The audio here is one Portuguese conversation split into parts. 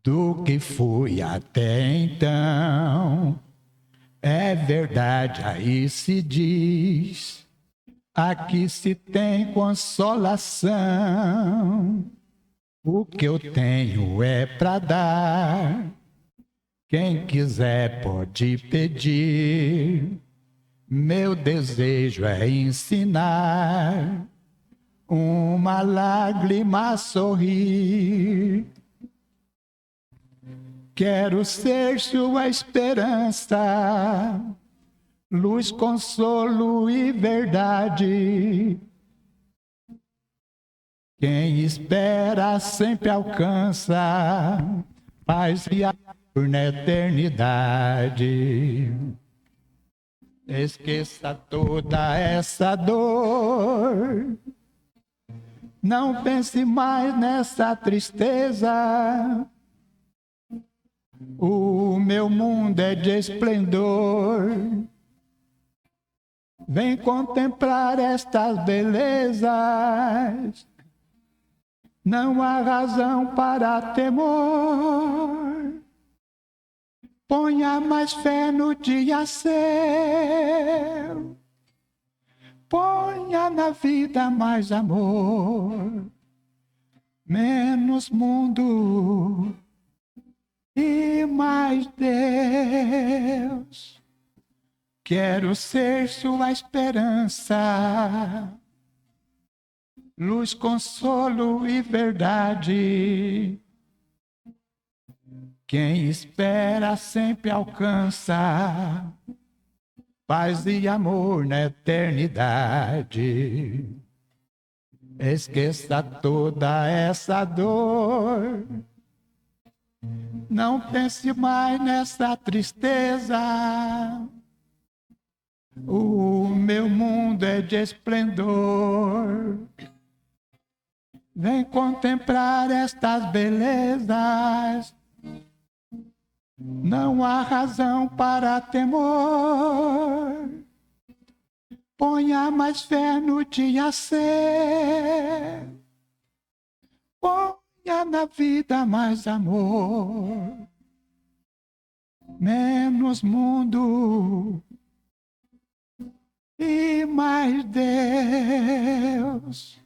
do que fui até então. É verdade, aí se diz, aqui se tem consolação. O que eu tenho é para dar, quem quiser pode pedir. Meu desejo é ensinar uma lágrima a sorrir. Quero ser sua esperança, luz, consolo e verdade. Quem espera sempre alcança paz e amor na eternidade. Esqueça toda essa dor, não pense mais nessa tristeza. O meu mundo é de esplendor. Vem contemplar estas belezas. Não há razão para temor. Ponha mais fé no dia seu. Ponha na vida mais amor. Menos mundo e mais Deus. Quero ser sua esperança, luz, consolo e verdade. Quem espera sempre alcança paz e amor na eternidade. Esqueça toda essa dor. Não pense mais nessa tristeza. O meu mundo é de esplendor. Vem contemplar estas belezas. Não há razão para temor. Ponha mais fé no dia ser. Ponha na vida mais amor. Menos mundo e mais Deus.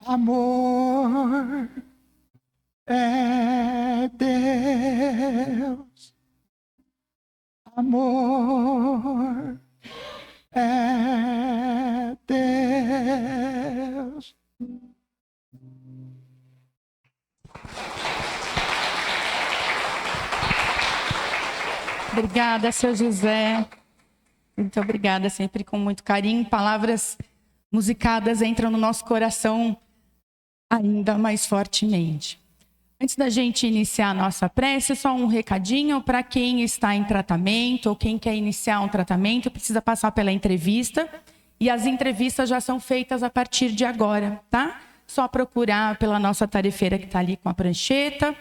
Amor é Deus. Amor é Deus. Obrigada, seu José. Muito obrigada, sempre com muito carinho. Palavras musicadas entram no nosso coração ainda mais fortemente. Antes da gente iniciar a nossa prece, só um recadinho para quem está em tratamento ou quem quer iniciar um tratamento, precisa passar pela entrevista. E as entrevistas já são feitas a partir de agora, tá? Só procurar pela nossa tarefeira que está ali com a prancheta.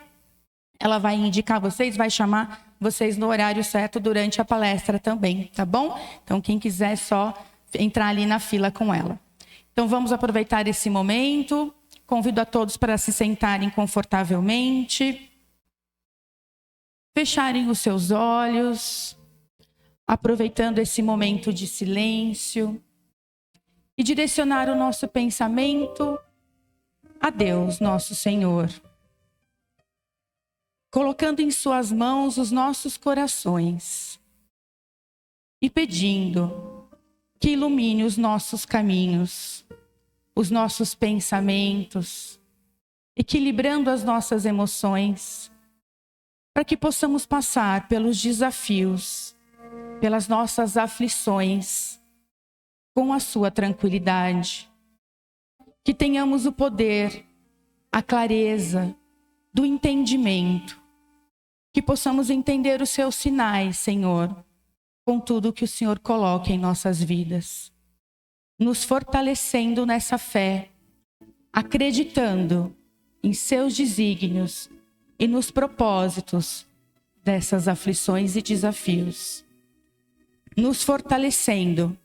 Ela vai indicar vocês, vai chamar vocês no horário certo durante a palestra também, tá bom? Então, quem quiser só entrar ali na fila com ela. Então, vamos aproveitar esse momento. Convido a todos para se sentarem confortavelmente. Fecharem os seus olhos, aproveitando esse momento de silêncio. E direcionar o nosso pensamento a Deus, nosso Senhor. Colocando em suas mãos os nossos corações e pedindo que ilumine os nossos caminhos, os nossos pensamentos, equilibrando as nossas emoções, para que possamos passar pelos desafios, pelas nossas aflições, com a sua tranquilidade. Que tenhamos o poder, a clareza do entendimento, que possamos entender os seus sinais, Senhor, com tudo que o Senhor coloca em nossas vidas, nos fortalecendo nessa fé, acreditando em seus desígnios e nos propósitos dessas aflições e desafios, nos fortalecendo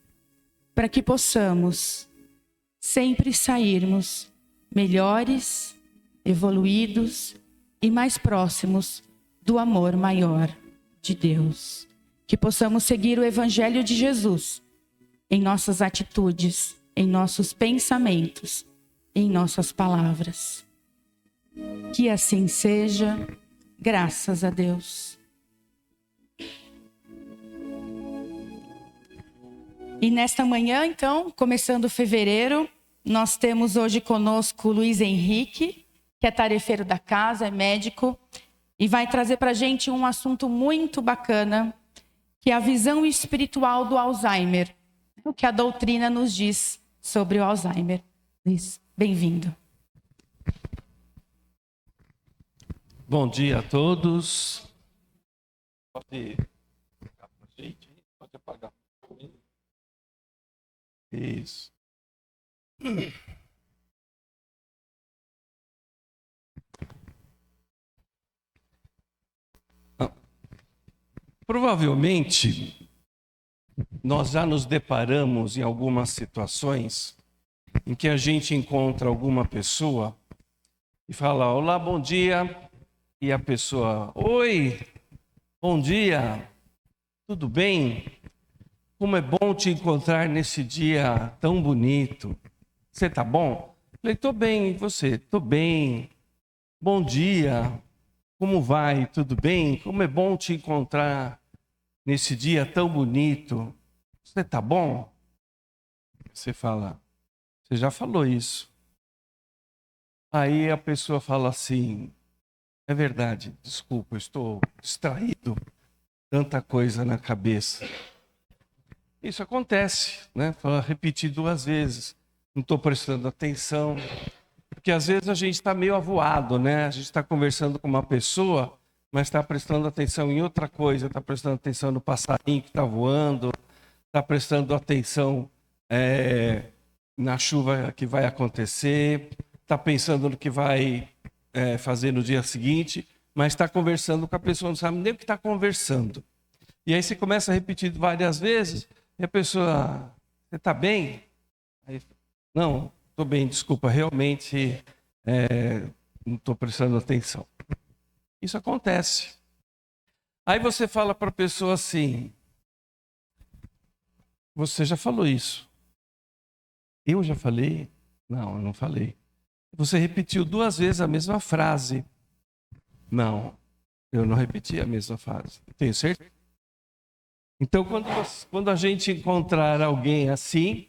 para que possamos sempre sairmos melhores, evoluídos e mais próximos do amor maior de Deus. Que possamos seguir o Evangelho de Jesus em nossas atitudes, em nossos pensamentos, em nossas palavras. Que assim seja, graças a Deus. E nesta manhã, então, começando fevereiro, nós temos hoje conosco o Luiz Henrique, que é tarefeiro da casa, é médico, e vai trazer para a gente um assunto muito bacana, que é a visão espiritual do Alzheimer, o que a doutrina nos diz sobre o Alzheimer. Luiz, bem-vindo. Bom dia a todos. Pode apagar. Isso. Provavelmente, nós já nos deparamos em algumas situações em que a gente encontra alguma pessoa e fala: olá, bom dia. E a pessoa: oi, bom dia, tudo bem? Como é bom te encontrar nesse dia tão bonito. Você tá bom? Falei: tô bem, e você? Tô bem. Bom dia. Como vai? Tudo bem? Como é bom te encontrar nesse dia tão bonito. Você tá bom? Você fala: você já falou isso. Aí a pessoa fala assim: é verdade, desculpa, eu estou distraído, tanta coisa na cabeça. Isso acontece, né? Fala, repetir 2 vezes, não estou prestando atenção, porque às vezes a gente está meio avoado, né? A gente está conversando com uma pessoa, mas está prestando atenção em outra coisa, está prestando atenção no passarinho que está voando, está prestando atenção na chuva que vai acontecer, está pensando no que vai fazer no dia seguinte, mas está conversando com a pessoa, não sabe nem o que está conversando. E aí você começa a repetir várias vezes, e a pessoa: você está bem? Aí, não, estou bem, desculpa, realmente não estou prestando atenção. Isso acontece. Aí você fala para a pessoa assim: você já falou isso? Eu já falei? Não, eu não falei. Você repetiu 2 vezes a mesma frase. Não, eu não repeti a mesma frase. Tenho certeza? Então, quando a gente encontrar alguém assim,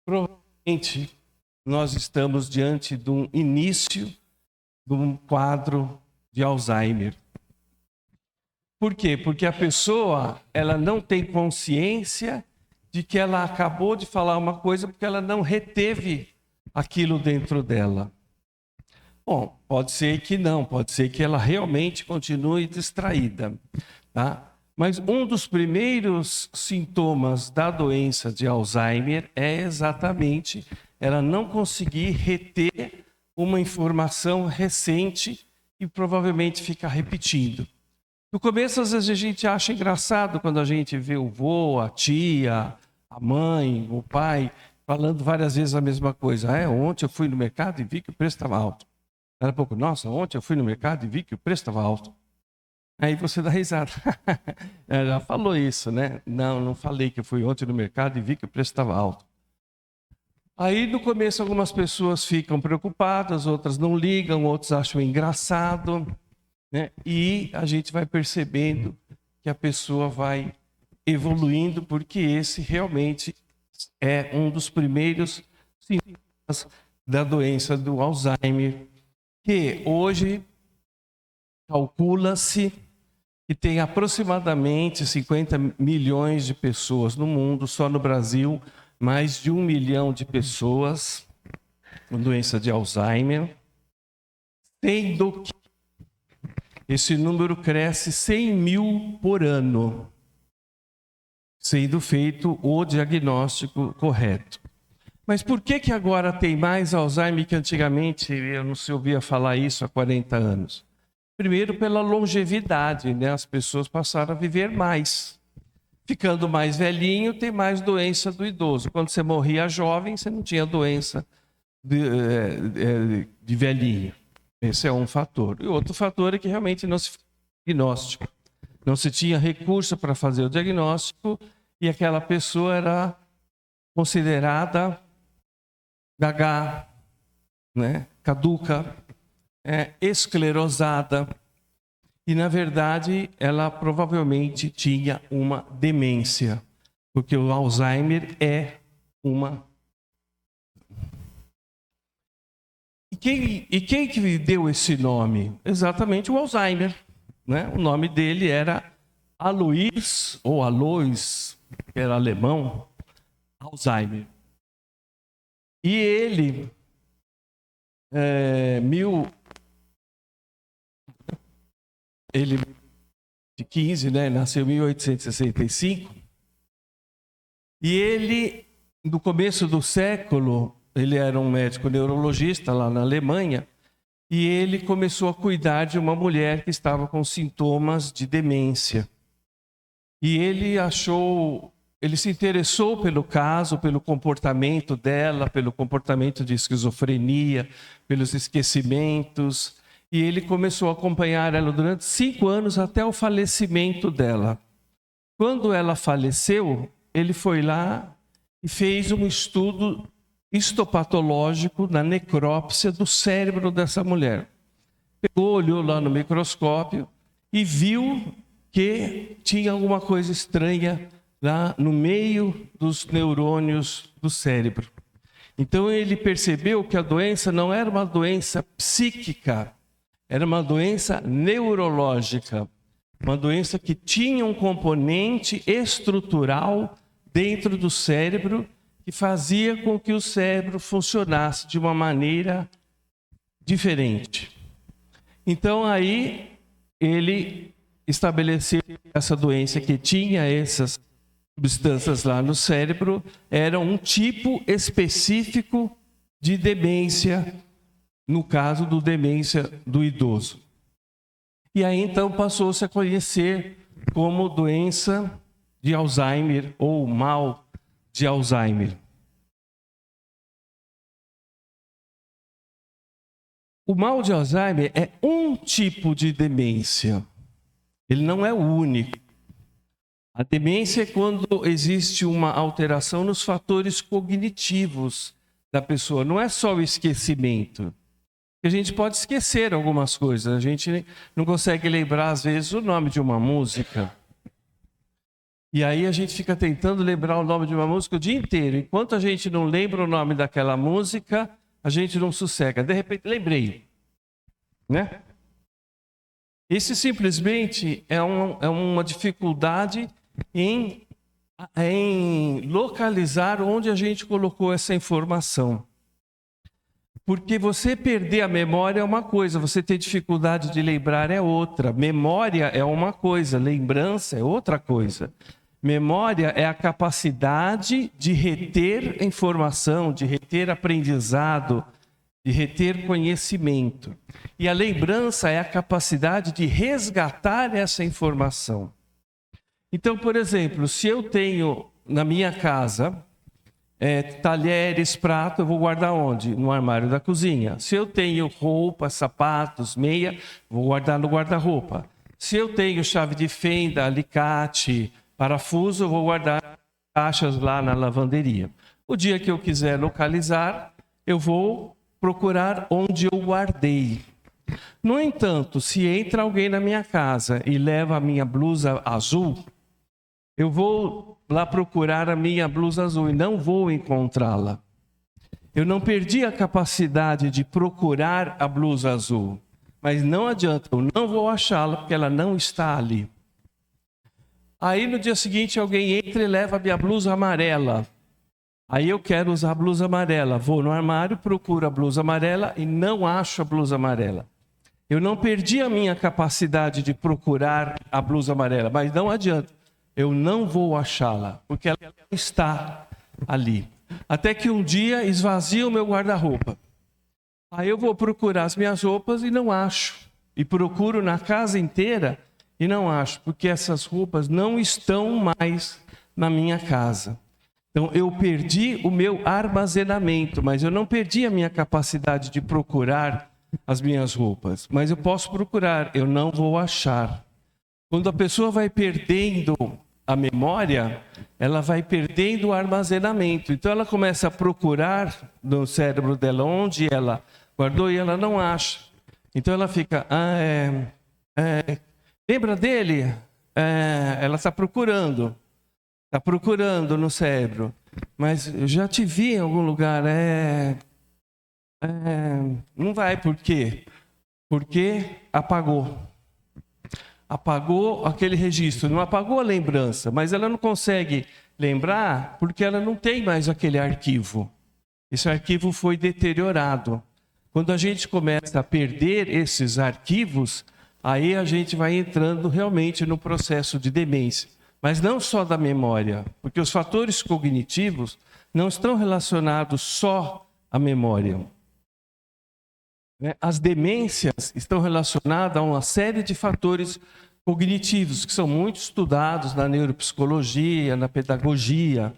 provavelmente nós estamos diante de um início de um quadro de Alzheimer. Por quê? Porque a pessoa, ela não tem consciência de que ela acabou de falar uma coisa porque ela não reteve aquilo dentro dela. Bom, pode ser que não, pode ser que ela realmente continue distraída, tá? Mas um dos primeiros sintomas da doença de Alzheimer é exatamente ela não conseguir reter uma informação recente e provavelmente ficar repetindo. No começo, às vezes, a gente acha engraçado quando a gente vê o vô, a tia, a mãe, o pai falando várias vezes a mesma coisa. Ontem eu fui no mercado e vi que o preço estava alto. Daqui a pouco: nossa, ontem eu fui no mercado e vi que o preço estava alto. Aí você dá risada. Ela já falou isso, né? Não, não falei que eu fui ontem no mercado e vi que o preço estava alto. Aí no começo algumas pessoas ficam preocupadas, outras não ligam, outros acham engraçado, né? E a gente vai percebendo que a pessoa vai evoluindo, porque esse realmente é um dos primeiros sintomas da doença do Alzheimer, que hoje calcula-se que tem aproximadamente 50 milhões de pessoas no mundo, só no Brasil, mais de 1 milhão de pessoas com doença de Alzheimer, sendo que esse número cresce 100 mil por ano, sendo feito o diagnóstico correto. Mas por que agora tem mais Alzheimer que antigamente eu não se ouvia falar isso há 40 anos? Primeiro, pela longevidade, né? As pessoas passaram a viver mais. Ficando mais velhinho, tem mais doença do idoso. Quando você morria jovem, você não tinha doença de velhinho. Esse é um fator. E outro fator é que realmente não se fez diagnóstico. Não se tinha recurso para fazer o diagnóstico e aquela pessoa era considerada gaga, né? Caduca, esclerosada. E, na verdade, ela provavelmente tinha uma demência, porque o Alzheimer é uma... E quem que deu esse nome? Exatamente o Alzheimer, né? O nome dele era Alois, ou Alois, que era alemão, Alzheimer. E ele, de 15, né? Nasceu em 1865. E ele, no começo do século, ele era um médico neurologista lá na Alemanha, e ele começou a cuidar de uma mulher que estava com sintomas de demência. E ele se interessou pelo caso, pelo comportamento dela, pelo comportamento de esquizofrenia, pelos esquecimentos, e ele começou a acompanhar ela durante 5 anos até o falecimento dela. Quando ela faleceu, ele foi lá e fez um estudo histopatológico na necrópsia do cérebro dessa mulher. Pegou, olhou lá no microscópio e viu que tinha alguma coisa estranha lá no meio dos neurônios do cérebro. Então ele percebeu que a doença não era uma doença psíquica, era uma doença neurológica, uma doença que tinha um componente estrutural dentro do cérebro que fazia com que o cérebro funcionasse de uma maneira diferente. Então aí ele estabeleceu essa doença que tinha essas substâncias lá no cérebro, era um tipo específico de demência, no caso do demência do idoso. E aí então passou-se a conhecer como doença de Alzheimer ou mal de Alzheimer. O mal de Alzheimer é um tipo de demência. Ele não é o único. A demência é quando existe uma alteração nos fatores cognitivos da pessoa. Não é só o esquecimento. A gente pode esquecer algumas coisas. A gente não consegue lembrar, às vezes, o nome de uma música. E aí a gente fica tentando lembrar o nome de uma música o dia inteiro. Enquanto a gente não lembra o nome daquela música, a gente não sossega. De repente, lembrei. Né? Isso simplesmente é uma dificuldade em localizar onde a gente colocou essa informação. Porque você perder a memória é uma coisa, você ter dificuldade de lembrar é outra. Memória é uma coisa, lembrança é outra coisa. Memória é a capacidade de reter informação, de reter aprendizado, de reter conhecimento. E a lembrança é a capacidade de resgatar essa informação. Então, por exemplo, se eu tenho na minha casa talheres, prato, eu vou guardar onde? No armário da cozinha. Se eu tenho roupa, sapatos, meia, vou guardar no guarda-roupa. Se eu tenho chave de fenda, alicate, parafuso, eu vou guardar caixas lá na lavanderia. O dia que eu quiser localizar, eu vou procurar onde eu guardei. No entanto, se entra alguém na minha casa e leva a minha blusa azul, eu vou lá procurar a minha blusa azul e não vou encontrá-la. Eu não perdi a capacidade de procurar a blusa azul, mas não adianta, eu não vou achá-la porque ela não está ali. Aí no dia seguinte alguém entra e leva a minha blusa amarela. Aí eu quero usar a blusa amarela. Vou no armário, procuro a blusa amarela e não acho a blusa amarela. Eu não perdi a minha capacidade de procurar a blusa amarela, mas não adianta. Eu não vou achá-la, porque ela está ali. Até que um dia esvazia o meu guarda-roupa. Aí eu vou procurar as minhas roupas e não acho. E procuro na casa inteira e não acho, porque essas roupas não estão mais na minha casa. Então eu perdi o meu armazenamento, mas eu não perdi a minha capacidade de procurar as minhas roupas, mas eu posso procurar, eu não vou achar. Quando a pessoa vai perdendo a memória, ela vai perdendo o armazenamento. Então ela começa a procurar no cérebro dela onde ela guardou e ela não acha. Então ela fica, lembra dele? Ela está procurando no cérebro. Mas eu já te vi em algum lugar, não vai, por quê? Porque apagou aquele registro, não apagou a lembrança, mas ela não consegue lembrar porque ela não tem mais aquele arquivo. Esse arquivo foi deteriorado. Quando a gente começa a perder esses arquivos, aí a gente vai entrando realmente no processo de demência. Mas não só da memória, porque os fatores cognitivos não estão relacionados só à memória. As demências estão relacionadas a uma série de fatores cognitivos que são muito estudados na neuropsicologia, na pedagogia.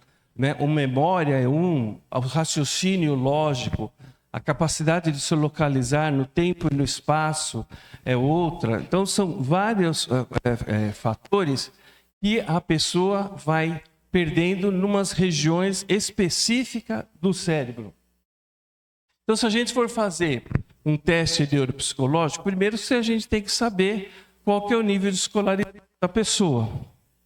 A memória é o raciocínio lógico, a capacidade de se localizar no tempo e no espaço é outra. Então, são vários fatores que a pessoa vai perdendo em umas regiões específicas do cérebro. Então, se a gente for fazer um teste neuropsicológico, primeiro a gente tem que saber qual que é o nível de escolaridade da pessoa,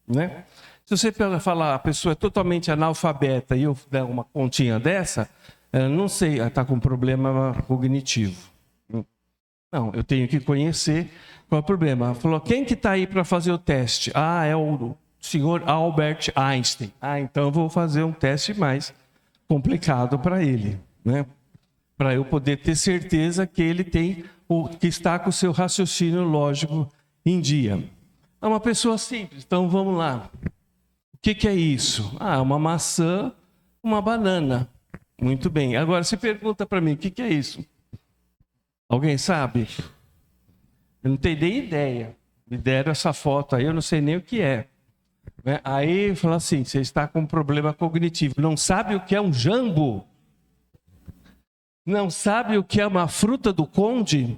né? Se você falar a pessoa é totalmente analfabeta e eu der uma continha dessa, não sei, está com problema cognitivo. Não, eu tenho que conhecer qual é o problema. Ela falou, quem que está aí para fazer o teste? É o senhor Albert Einstein. Então eu vou fazer um teste mais complicado para ele, né? Para eu poder ter certeza que ele que está com o seu raciocínio lógico em dia. É uma pessoa simples, então vamos lá. O que é isso? Uma maçã, uma banana. Muito bem. Agora, você pergunta para mim, o que é isso? Alguém sabe? Eu não tenho nem ideia. Me deram essa foto aí, eu não sei nem o que é. Aí fala assim, você está com um problema cognitivo. Não sabe o que é um jambo? Não sabe o que é uma fruta do conde?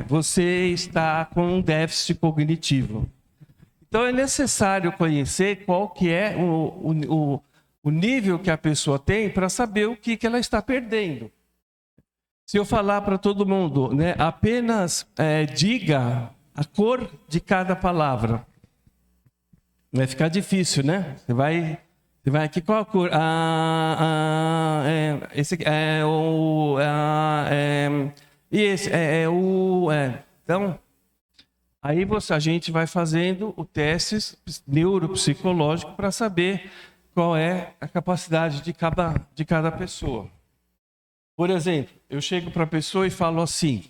Você está com um déficit cognitivo. Então é necessário conhecer qual que é o nível que a pessoa tem para saber o que ela está perdendo. Se eu falar para todo mundo, apenas diga a cor de cada palavra, vai ficar difícil, né? Você vai aqui, qual a cor? Esse aqui é o... e esse é o... Então, aí a gente vai fazendo o teste neuropsicológico para saber qual é a capacidade de cada pessoa. Por exemplo, eu chego para a pessoa e falo assim,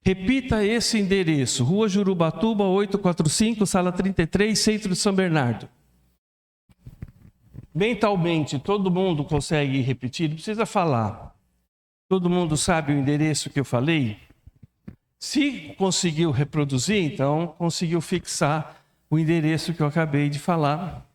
repita esse endereço, Rua Jurubatuba, 845, Sala 33, Centro de São Bernardo. Mentalmente, todo mundo consegue repetir? Não precisa falar. Todo mundo sabe o endereço que eu falei? Se conseguiu reproduzir, então conseguiu fixar o endereço que eu acabei de falar,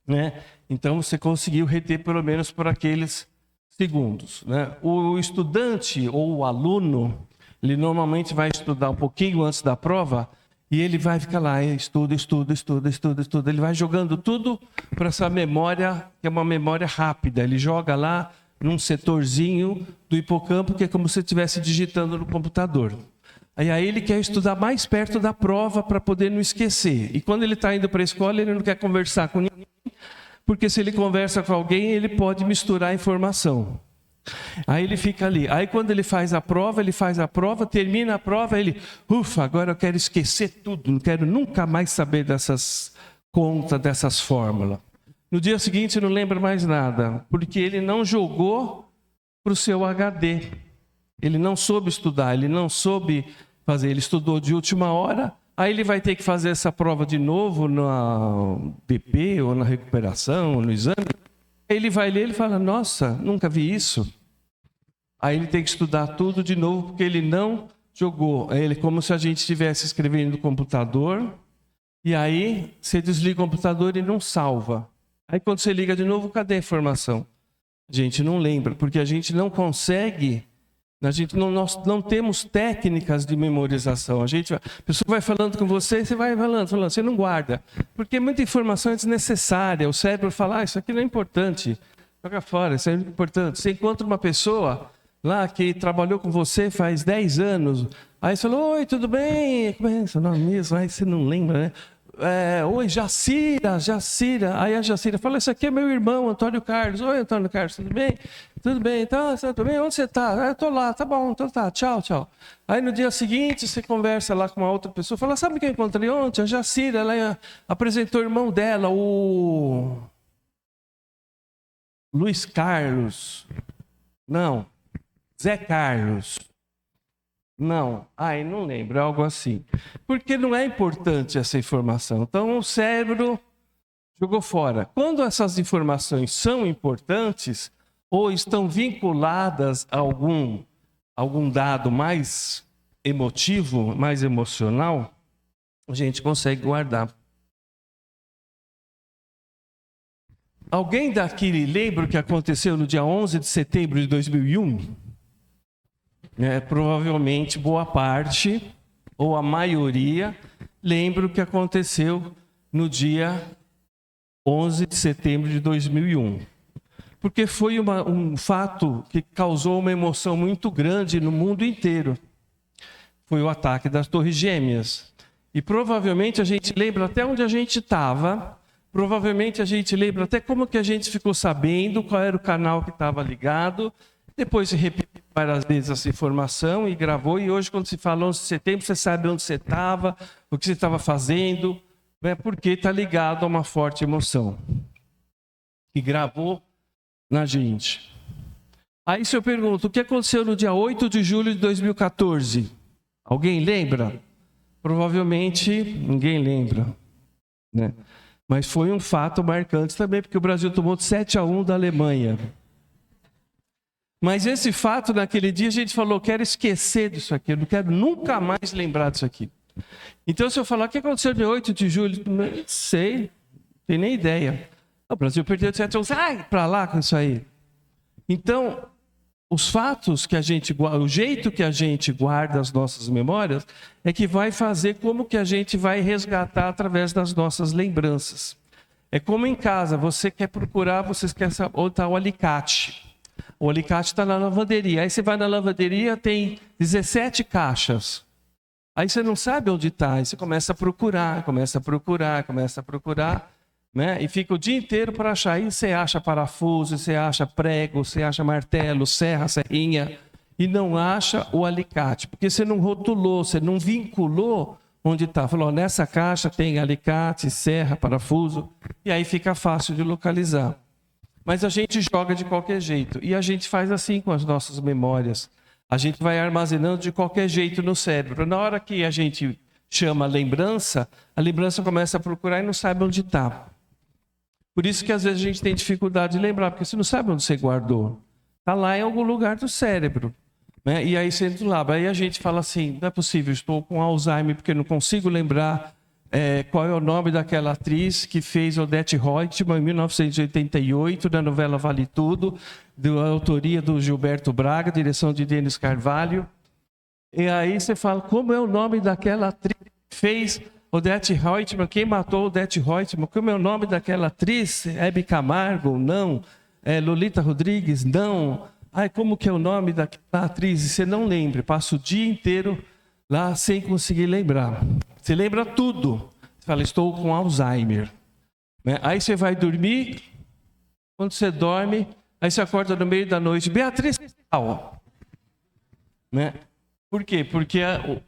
né? Então você conseguiu reter pelo menos por aqueles segundos, né? O estudante ou o aluno, ele normalmente vai estudar um pouquinho antes da prova e ele vai ficar lá, estuda. Ele vai jogando tudo para essa memória, que é uma memória rápida. Ele joga lá num setorzinho do hipocampo, que é como se estivesse digitando no computador. Aí ele quer estudar mais perto da prova para poder não esquecer. E quando ele está indo para a escola, ele não quer conversar com ninguém, porque se ele conversa com alguém, ele pode misturar a informação. Aí ele fica ali. Aí quando ele faz a prova, termina a prova, ele, agora eu quero esquecer tudo, não quero nunca mais saber dessas contas, dessas fórmulas. No dia seguinte não lembra mais nada, porque ele não jogou para o seu HD. Ele não soube estudar, ele não soube fazer, ele estudou de última hora, aí ele vai ter que fazer essa prova de novo na BP ou na recuperação, ou no exame. Ele vai ler, ele fala, nossa, nunca vi isso. Aí ele tem que estudar tudo de novo, porque ele não jogou. É como se a gente estivesse escrevendo no computador, e aí você desliga o computador e não salva. Aí quando você liga de novo, cadê a informação? A gente não lembra, porque a gente não consegue Nós não temos técnicas de memorização. A pessoa vai falando com você, você vai falando, você não guarda. Porque muita informação é desnecessária. O cérebro fala, isso aqui não é importante. Joga fora, isso é importante. Você encontra uma pessoa lá que trabalhou com você faz 10 anos. Aí você falou, oi, tudo bem? Como é seu nome mesmo? Aí você não lembra, né? Oi, Jacira. Aí a Jacira fala, esse aqui é meu irmão, Antônio Carlos. Oi, Antônio Carlos, tudo bem? Tudo bem, então, tudo bem? Onde você está? Eu estou lá, tá bom, então tá, tchau. Aí no dia seguinte você conversa lá com uma outra pessoa, fala, sabe quem eu encontrei ontem? A Jacira, ela apresentou o irmão dela, o Luiz Carlos. Não, Zé Carlos. Não, não lembro, algo assim. Porque não é importante essa informação. Então o cérebro jogou fora. Quando essas informações são importantes ou estão vinculadas a algum dado mais emotivo, mais emocional, a gente consegue guardar. Alguém daqui lembra o que aconteceu no dia 11 de setembro de 2001? Provavelmente boa parte, ou a maioria, lembra o que aconteceu no dia 11 de setembro de 2001. Porque foi um fato que causou uma emoção muito grande no mundo inteiro. Foi o ataque das Torres Gêmeas. E provavelmente a gente lembra até onde a gente estava, provavelmente a gente lembra até como que a gente ficou sabendo, qual era o canal que estava ligado. Depois se repetiu várias vezes essa informação e gravou. E hoje, quando se fala 11 de setembro, você sabe onde você estava, o que você estava fazendo, porque está ligado a uma forte emoção que gravou na gente. Aí se eu pergunto, o que aconteceu no dia 8 de julho de 2014? Alguém lembra? Provavelmente ninguém lembra, né? Mas foi um fato marcante também, porque o Brasil tomou de 7-1 da Alemanha. Mas esse fato, naquele dia, a gente falou, quero esquecer disso aqui, eu não quero nunca mais lembrar disso aqui. Então, se eu falar, o que aconteceu dia 8 de julho? Não sei, não tenho nem ideia. O Brasil perdeu de 7-1, sai para lá com isso aí. Então, os fatos que a gente guarda, o jeito que a gente guarda as nossas memórias, é que vai fazer como que a gente vai resgatar através das nossas lembranças. É como em casa, você quer procurar, você quer saber onde está o alicate. O alicate está na lavanderia. Aí você vai na lavanderia, tem 17 caixas. Aí você não sabe onde está. Aí você começa a procurar, né? E fica o dia inteiro para achar. Aí você acha parafuso, você acha prego, você acha martelo, serra, serrinha. E não acha o alicate. Porque você não rotulou, você não vinculou onde está. Falou, nessa caixa tem alicate, serra, parafuso. E aí fica fácil de localizar. Mas a gente joga de qualquer jeito. E a gente faz assim com as nossas memórias. A gente vai armazenando de qualquer jeito no cérebro. Na hora que a gente chama a lembrança começa a procurar e não sabe onde está. Por isso que às vezes a gente tem dificuldade de lembrar, porque você não sabe onde você guardou. Está lá em algum lugar do cérebro, né? E aí você entra lá. Aí a gente fala assim, não é possível, estou com Alzheimer porque não consigo lembrar qual é o nome daquela atriz que fez Odete Roitman em 1988, na novela Vale Tudo, da autoria do Gilberto Braga, direção de Denis Carvalho. E aí você fala, como é o nome daquela atriz que fez Odete Roitman? Quem matou Odete Roitman? Como é o nome daquela atriz? Hebe Camargo? Não. Lolita Rodrigues? Não. Como que é o nome daquela atriz? E você não lembra, passa o dia inteiro lá sem conseguir lembrar. Você lembra tudo. Você fala, estou com Alzheimer. Né? Aí você vai dormir. Quando você dorme, aí você acorda no meio da noite. Beatriz, né? Por quê? Porque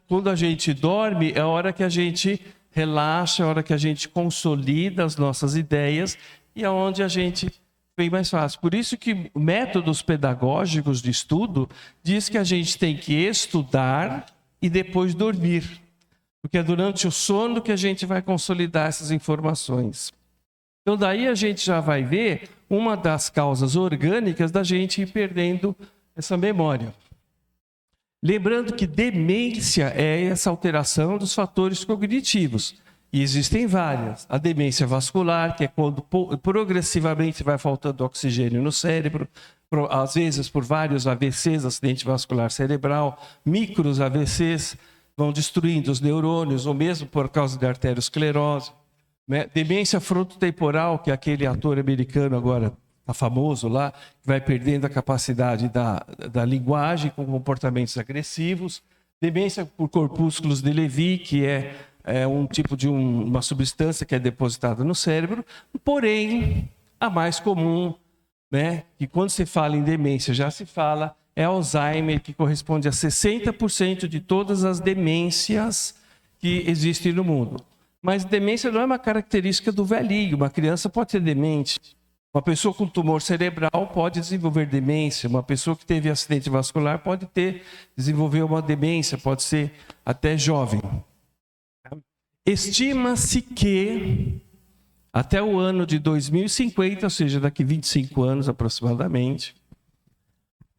quando a gente dorme, é a hora que a gente relaxa, é a hora que a gente consolida as nossas ideias e é onde a gente vem mais fácil. Por isso que métodos pedagógicos de estudo diz que a gente tem que estudar e depois dormir. Porque é durante o sono que a gente vai consolidar essas informações. Então daí a gente já vai ver uma das causas orgânicas da gente ir perdendo essa memória. Lembrando que demência é essa alteração dos fatores cognitivos. E existem várias. A demência vascular, que é quando progressivamente vai faltando oxigênio no cérebro. às vezes por vários AVCs, acidente vascular cerebral, micros AVCs, vão destruindo os neurônios, ou mesmo por causa da arteriosclerose. Né? Demência frontotemporal, que é aquele ator americano agora, está famoso lá, que vai perdendo a capacidade da linguagem com comportamentos agressivos. Demência por corpúsculos de Levy, que é um tipo de uma substância que é depositada no cérebro. Porém, a mais comum, né, que quando se fala em demência já se fala, é Alzheimer, que corresponde a 60% de todas as demências que existem no mundo. Mas demência não é uma característica do velhinho. Uma criança pode ser demente. Uma pessoa com tumor cerebral pode desenvolver demência. Uma pessoa que teve acidente vascular pode desenvolver uma demência, pode ser até jovem. Estima-se que até o ano de 2050, ou seja, daqui 25 anos aproximadamente,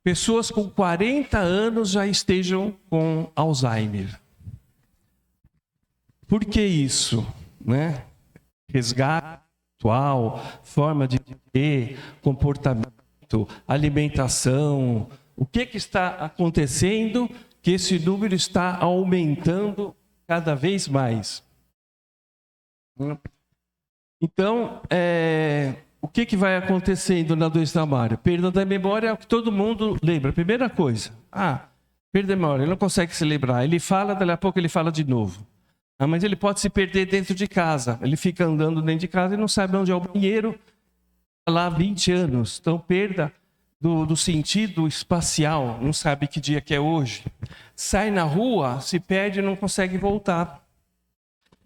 pessoas com 40 anos já estejam com Alzheimer. Por que isso? Né? Resgate atual, forma de viver, comportamento, alimentação. O que está acontecendo que esse número está aumentando cada vez mais? Então, o que vai acontecendo na doença da memória? Perda da memória é o que todo mundo lembra. Primeira coisa, perda da memória, ele não consegue se lembrar. Ele fala, daqui a pouco ele fala de novo. Mas ele pode se perder dentro de casa. Ele fica andando dentro de casa e não sabe onde é o banheiro. Está lá há 20 anos. Então, perda do sentido espacial. Não sabe que dia que é hoje. Sai na rua, se perde e não consegue voltar.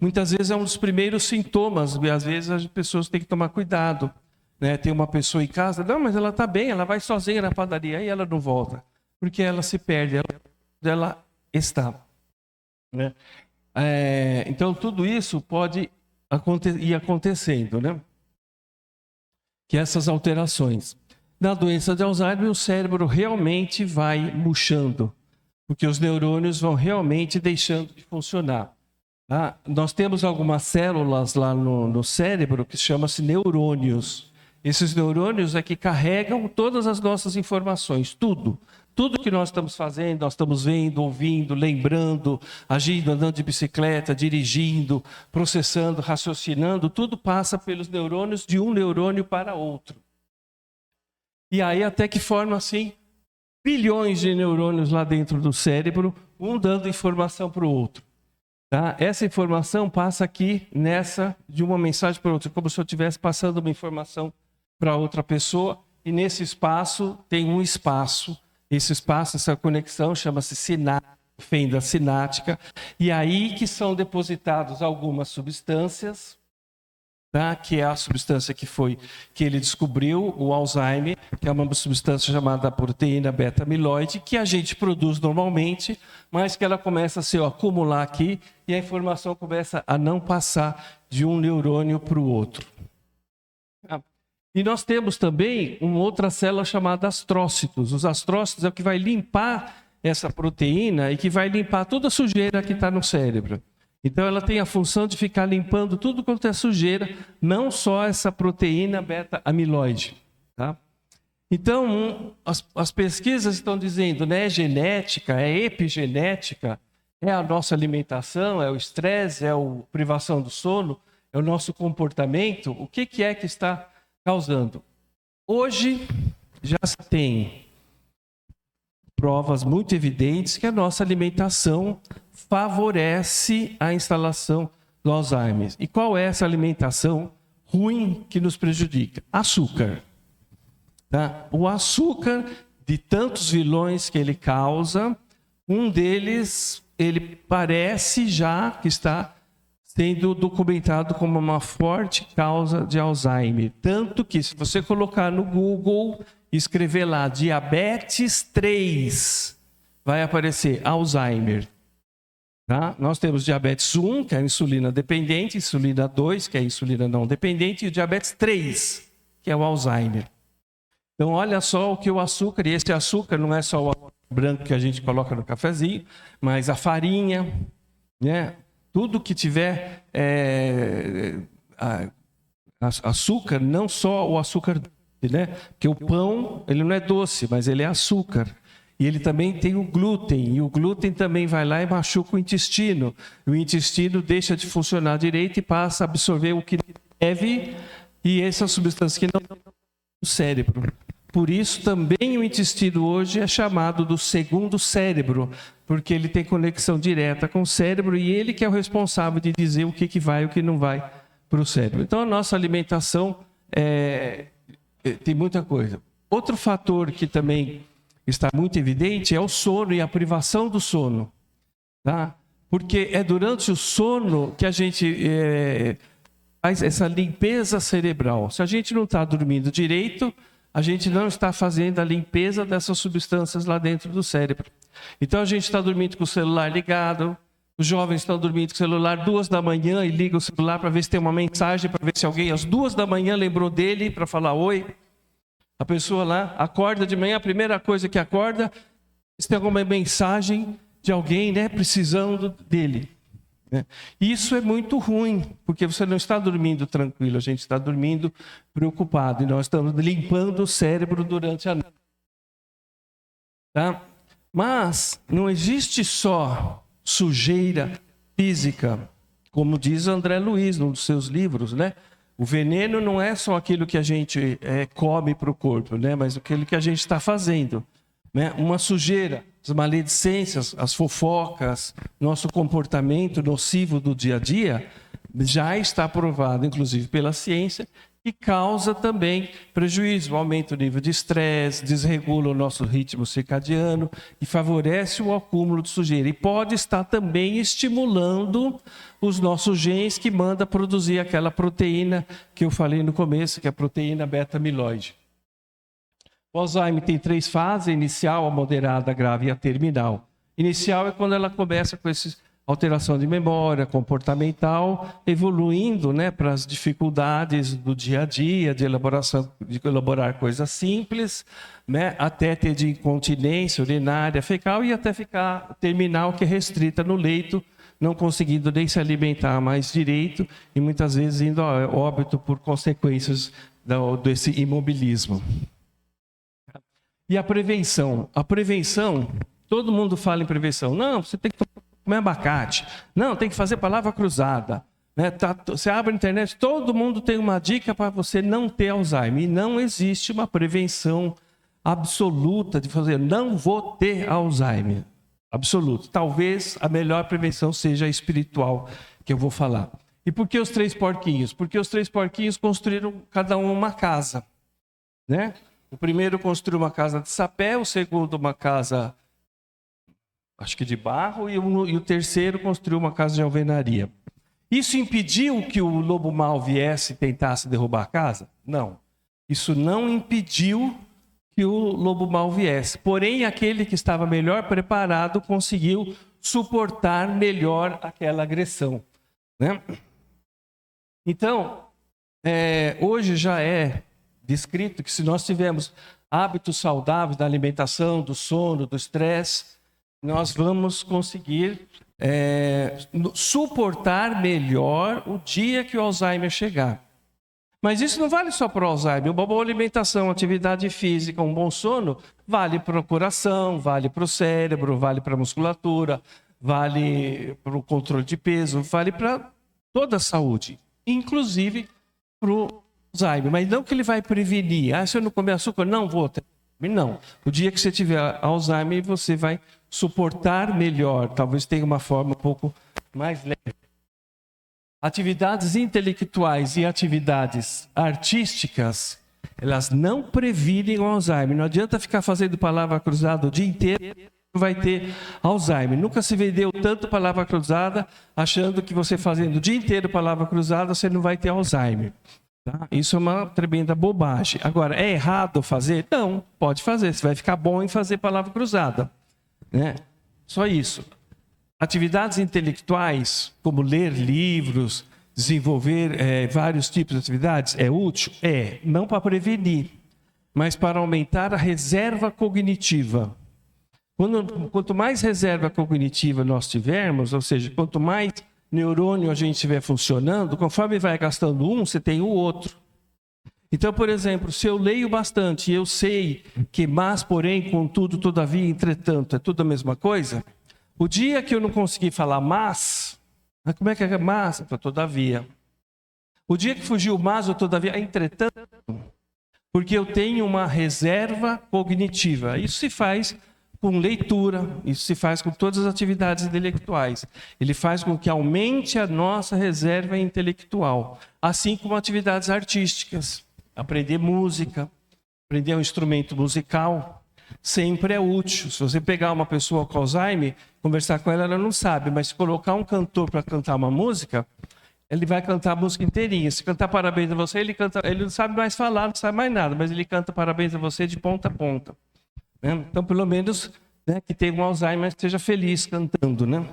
Muitas vezes é um dos primeiros sintomas. E às vezes as pessoas têm que tomar cuidado. Né? Tem uma pessoa em casa, não, mas ela está bem, ela vai sozinha na padaria. Aí ela não volta. Porque ela se perde. Ela está. Né? Então, tudo isso pode ir acontecendo, né? Que essas alterações. Na doença de Alzheimer, o cérebro realmente vai murchando, porque os neurônios vão realmente deixando de funcionar. Tá? Nós temos algumas células lá no cérebro que chamam-se neurônios. Esses neurônios é que carregam todas as nossas informações, tudo. Tudo que nós estamos fazendo, nós estamos vendo, ouvindo, lembrando, agindo, andando de bicicleta, dirigindo, processando, raciocinando, tudo passa pelos neurônios de um neurônio para outro. E aí até que forma assim bilhões de neurônios lá dentro do cérebro, um dando informação para o outro. Tá? Essa informação passa aqui de uma mensagem para outra, como se eu estivesse passando uma informação para outra pessoa, e nesse espaço tem um espaço. Esse espaço, essa conexão, chama-se fenda sináptica. E aí que são depositadas algumas substâncias, tá? Que é a substância que ele descobriu, o Alzheimer, que é uma substância chamada proteína beta-amiloide, que a gente produz normalmente, mas que ela começa a se acumular aqui e a informação começa a não passar de um neurônio para o outro. E nós temos também uma outra célula chamada astrócitos. Os astrócitos é o que vai limpar essa proteína e que vai limpar toda a sujeira que está no cérebro. Então ela tem a função de ficar limpando tudo quanto é sujeira, não só essa proteína beta-amiloide. Tá? Então, as pesquisas estão dizendo, né, é genética, é epigenética, é a nossa alimentação, é o estresse, é a privação do sono, é o nosso comportamento. O que é que está causando? Hoje já se tem provas muito evidentes que a nossa alimentação favorece a instalação do Alzheimer. E qual é essa alimentação ruim que nos prejudica? Açúcar. Tá? O açúcar, de tantos vilões que ele causa, um deles, ele parece já que está sendo documentado como uma forte causa de Alzheimer. Tanto que, se você colocar no Google e escrever lá diabetes 3, vai aparecer Alzheimer. Tá? Nós temos diabetes 1, que é a insulina dependente, insulina 2, que é a insulina não dependente, e o diabetes 3, que é o Alzheimer. Então, olha só o que o açúcar, e esse açúcar não é só o açúcar branco que a gente coloca no cafezinho, mas a farinha, né? Tudo que tiver açúcar, não só o açúcar né? Porque o pão, ele não é doce, mas ele é açúcar. E ele também tem o glúten, e o glúten também vai lá e machuca o intestino. O intestino deixa de funcionar direito e passa a absorver o que deve, e essas substâncias que não estão no cérebro. Por isso também o intestino hoje é chamado do segundo cérebro, porque ele tem conexão direta com o cérebro e ele que é o responsável de dizer o que vai e o que não vai para o cérebro. Então a nossa alimentação tem muita coisa. Outro fator que também está muito evidente é o sono e a privação do sono. Tá? Porque é durante o sono que a gente faz essa limpeza cerebral. Se a gente não está dormindo direito, a gente não está fazendo a limpeza dessas substâncias lá dentro do cérebro. Então a gente está dormindo com o celular ligado, os jovens estão dormindo com o celular 2 da manhã e ligam o celular para ver se tem uma mensagem, para ver se alguém às 2 da manhã lembrou dele para falar oi. A pessoa lá acorda de manhã, a primeira coisa que acorda, se tem alguma mensagem de alguém, né, precisando dele. Isso é muito ruim, porque você não está dormindo tranquilo, a gente está dormindo preocupado. E nós estamos limpando o cérebro durante a noite. Tá? Mas não existe só sujeira física, como diz André Luiz num dos seus livros, né? O veneno não é só aquilo que a gente come para o corpo, né? Mas aquilo que a gente está fazendo. Né? Uma sujeira, as maledicências, as fofocas, nosso comportamento nocivo do dia a dia, já está provado, inclusive pela ciência, e causa também prejuízo, aumenta o nível de estresse, desregula o nosso ritmo circadiano e favorece o acúmulo de sujeira. E pode estar também estimulando os nossos genes que mandam produzir aquela proteína que eu falei no começo, que é a proteína beta-amiloide. O Alzheimer tem 3 fases: a inicial, a moderada, a grave e a terminal. Inicial é quando ela começa com essa alteração de memória, comportamental, evoluindo, né, para as dificuldades do dia a dia, de elaborar coisas simples, né, até ter de incontinência urinária, fecal e até ficar terminal, que é restrita no leito, não conseguindo nem se alimentar mais direito e muitas vezes indo a óbito por consequências desse imobilismo. E a prevenção? A prevenção, todo mundo fala em prevenção. Não, você tem que comer abacate. Não, tem que fazer palavra cruzada. Né? Você abre a internet, todo mundo tem uma dica para você não ter Alzheimer. E não existe uma prevenção absoluta de fazer, não vou ter Alzheimer. Absoluto. Talvez a melhor prevenção seja a espiritual, que eu vou falar. E por que os 3 porquinhos? Porque os 3 porquinhos construíram cada um uma casa. Né? O primeiro construiu uma casa de sapé, o segundo uma casa, acho que de barro, e o terceiro construiu uma casa de alvenaria. Isso impediu que o lobo mau viesse e tentasse derrubar a casa? Não. Isso não impediu que o lobo mau viesse. Porém, aquele que estava melhor preparado conseguiu suportar melhor aquela agressão. Né? Então, hoje já é descrito que se nós tivermos hábitos saudáveis da alimentação, do sono, do estresse, nós vamos conseguir suportar melhor o dia que o Alzheimer chegar. Mas isso não vale só para o Alzheimer. Uma boa alimentação, atividade física, um bom sono, vale para o coração, vale para o cérebro, vale para a musculatura, vale para o controle de peso, vale para toda a saúde, inclusive para o Alzheimer. Mas não que ele vai prevenir. Se eu não comer açúcar, não vou ter. Não. O dia que você tiver Alzheimer, você vai suportar melhor. Talvez tenha uma forma um pouco mais leve. Atividades intelectuais e atividades artísticas, elas não previnem o Alzheimer. Não adianta ficar fazendo palavra cruzada o dia inteiro, vai ter Alzheimer. Nunca se vendeu tanto palavra cruzada, achando que você fazendo o dia inteiro palavra cruzada, você não vai ter Alzheimer. Tá? Isso é uma tremenda bobagem. Agora, é errado fazer? Não, pode fazer. Você vai ficar bom em fazer palavra cruzada. Né? Só isso. Atividades intelectuais, como ler livros, desenvolver vários tipos de atividades, é útil? É. Não para prevenir, mas para aumentar a reserva cognitiva. Quanto mais reserva cognitiva nós tivermos, ou seja, quanto mais neurônio a gente estiver funcionando, conforme vai gastando um, você tem o outro. Então, por exemplo, se eu leio bastante e eu sei que mas, porém, contudo, todavia, entretanto, é tudo a mesma coisa, o dia que eu não conseguir falar mas, como é que é mas? Todavia. O dia que fugiu mas ou todavia, entretanto, porque eu tenho uma reserva cognitiva. Isso se faz com leitura, isso se faz com todas as atividades intelectuais. Ele faz com que aumente a nossa reserva intelectual, assim como atividades artísticas. Aprender música, aprender um instrumento musical, sempre é útil. Se você pegar uma pessoa com Alzheimer, conversar com ela, ela não sabe, mas se colocar um cantor para cantar uma música, ele vai cantar a música inteirinha. Se cantar parabéns a você, ele não sabe mais falar, não sabe mais nada, mas ele canta parabéns a você de ponta a ponta. Né? Então, pelo menos, né, que tenha um Alzheimer, esteja feliz cantando. Né?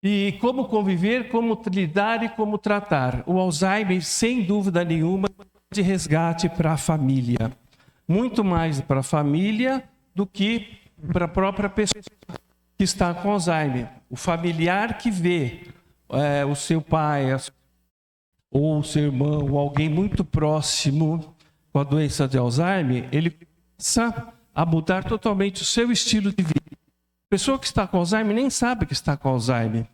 E como conviver, como lidar e como tratar. O Alzheimer, sem dúvida nenhuma, é de resgate para a família. Muito mais para a família do que para a própria pessoa que está com Alzheimer. O familiar que vê o seu pai ou o seu irmão ou alguém muito próximo com a doença de Alzheimer, ele começa a mudar totalmente o seu estilo de vida. A pessoa que está com Alzheimer nem sabe que está com Alzheimer.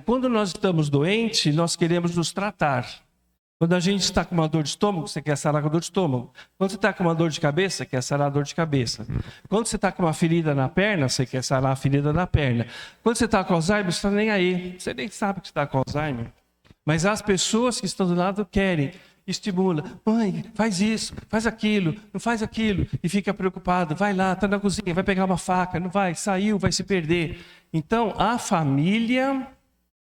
Quando nós estamos doentes, nós queremos nos tratar. Quando a gente está com uma dor de estômago, você quer sarar com a dor de estômago. Quando você está com uma dor de cabeça, você quer sarar a dor de cabeça. Quando você está com uma ferida na perna, você quer sarar a ferida na perna. Quando você está com Alzheimer, você está nem aí. Você nem sabe que está com Alzheimer. Mas as pessoas que estão do lado querem, estimula. Mãe, faz isso, faz aquilo, não faz aquilo. E fica preocupado. Vai lá, está na cozinha, vai pegar uma faca. Não vai, saiu, vai se perder. Então, a família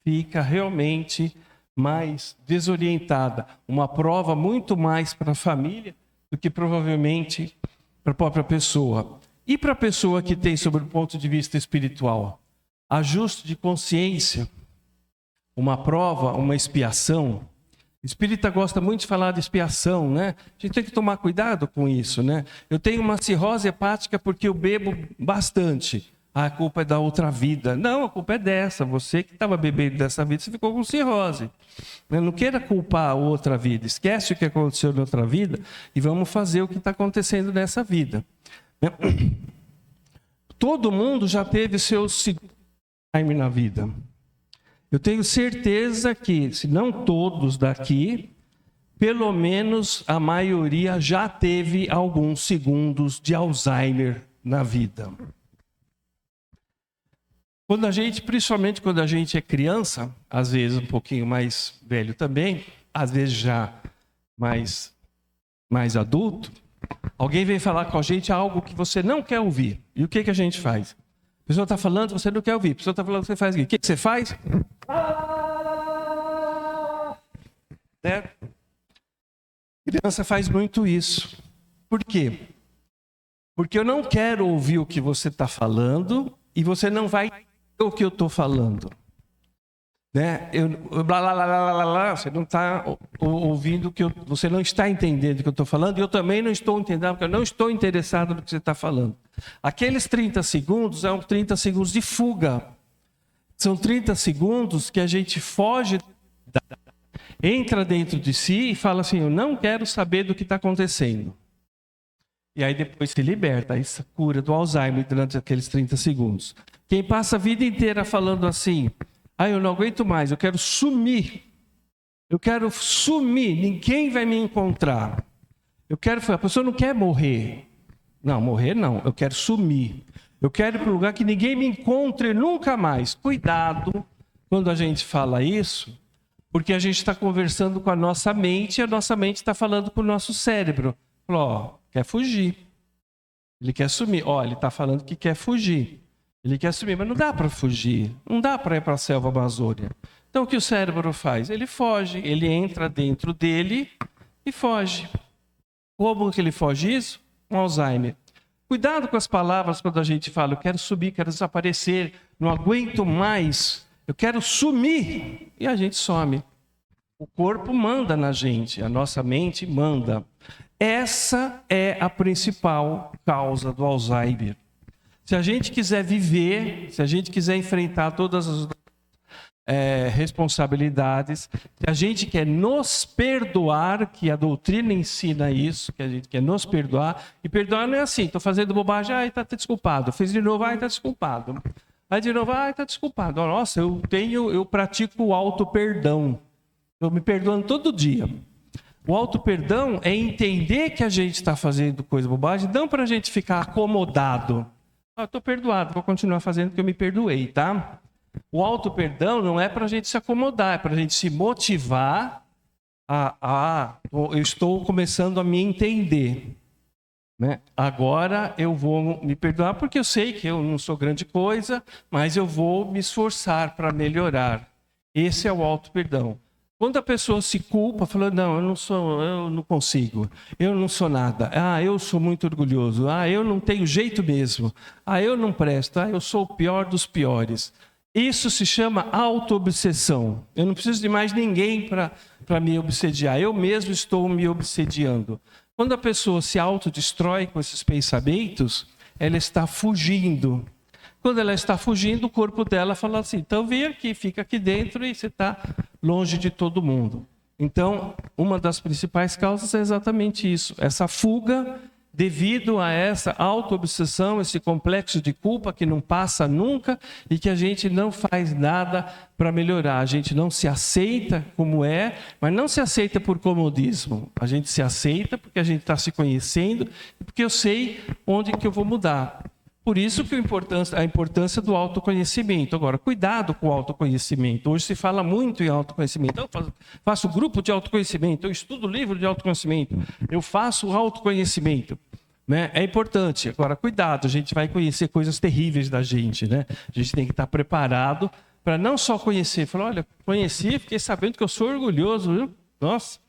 fica realmente mais desorientada. Uma prova muito mais para a família do que provavelmente para a própria pessoa. E para a pessoa que tem, sobre o ponto de vista espiritual, ajuste de consciência, uma prova, uma expiação. O espírita gosta muito de falar de expiação, né? A gente tem que tomar cuidado com isso, né? Eu tenho uma cirrose hepática porque eu bebo bastante. A culpa é da outra vida. Não, a culpa é dessa. Você que estava bebendo dessa vida, você ficou com cirrose. Não queira culpar a outra vida. Esquece o que aconteceu na outra vida e vamos fazer o que está acontecendo nessa vida. Todo mundo já teve seu time na vida. Eu tenho certeza que, se não todos daqui, pelo menos a maioria já teve alguns segundos de Alzheimer na vida. Principalmente quando a gente é criança, às vezes um pouquinho mais velho também, às vezes já mais adulto, alguém vem falar com a gente algo que você não quer ouvir. E o que a gente faz? A pessoa está falando, você não quer ouvir. A pessoa está falando, você faz o quê? O que você faz? Né? A criança faz muito isso. Por quê? Porque eu não quero ouvir o que você está falando e você não vai o que eu estou falando, né? Você não está ouvindo você não está entendendo o que eu estou falando e eu também não estou entendendo porque eu não estou interessado no que você está falando. Aqueles 30 segundos são 30 segundos de fuga. São 30 segundos que a gente foge, entra dentro de si e fala assim, eu não quero saber do que está acontecendo. E aí depois se liberta, essa cura do Alzheimer durante aqueles 30 segundos. Quem passa a vida inteira falando assim, eu não aguento mais, eu quero sumir. Eu quero sumir, ninguém vai me encontrar. A pessoa não quer morrer. Não, morrer não, eu quero sumir. Eu quero ir para um lugar que ninguém me encontre nunca mais. Cuidado quando a gente fala isso, porque a gente está conversando com a nossa mente e a nossa mente está falando com o nosso cérebro. Quer fugir. Ele quer sumir. Ele está falando que quer fugir. Ele quer sumir, mas não dá para fugir. Não dá para ir para a selva amazônica. Então o que o cérebro faz? Ele foge. Ele entra dentro dele e foge. Como que ele foge isso? Um Alzheimer. Cuidado com as palavras quando a gente fala, eu quero subir, quero desaparecer, não aguento mais, eu quero sumir. E a gente some. O corpo manda na gente, a nossa mente manda. Essa é a principal causa do Alzheimer. Se a gente quiser viver, se a gente quiser enfrentar todas as responsabilidades, que a gente quer nos perdoar, que a doutrina ensina isso, que a gente quer nos perdoar, e perdoar não é assim, estou fazendo bobagem, está desculpado, fiz de novo, está desculpado. Aí de novo, está desculpado. Nossa, eu pratico o auto-perdão. Eu me perdoando todo dia. O auto-perdão é entender que a gente está fazendo coisa bobagem, não para a gente ficar acomodado. Estou perdoado, vou continuar fazendo porque eu me perdoei, tá? O auto-perdão não é para a gente se acomodar, é para a gente se motivar eu estou começando a me entender. Né? Agora eu vou me perdoar porque eu sei que eu não sou grande coisa, mas eu vou me esforçar para melhorar. Esse é o auto-perdão. Quando a pessoa se culpa, falando, não, eu não consigo, eu não sou nada, eu sou muito orgulhoso, eu não tenho jeito mesmo, eu não presto, eu sou o pior dos piores. Isso se chama auto-obsessão. Eu não preciso de mais ninguém para me obsediar, eu mesmo estou me obsediando. Quando a pessoa se autodestrói com esses pensamentos, ela está fugindo. Quando ela está fugindo, o corpo dela fala assim, então vem aqui, fica aqui dentro e você está longe de todo mundo. Então, uma das principais causas é exatamente isso, essa fuga devido a essa auto-obsessão, esse complexo de culpa que não passa nunca e que a gente não faz nada para melhorar. A gente não se aceita como é, mas não se aceita por comodismo. A gente se aceita porque a gente está se conhecendo e porque eu sei onde que eu vou mudar. Por isso que a importância do autoconhecimento. Agora, cuidado com o autoconhecimento. Hoje se fala muito em autoconhecimento. Eu faço grupo de autoconhecimento, eu estudo livro de autoconhecimento, eu faço autoconhecimento. Né? É importante. Agora, cuidado, a gente vai conhecer coisas terríveis da gente. Né? A gente tem que estar preparado para não só conhecer. Falar, olha, conheci, fiquei sabendo que eu sou orgulhoso. Viu? Nossa.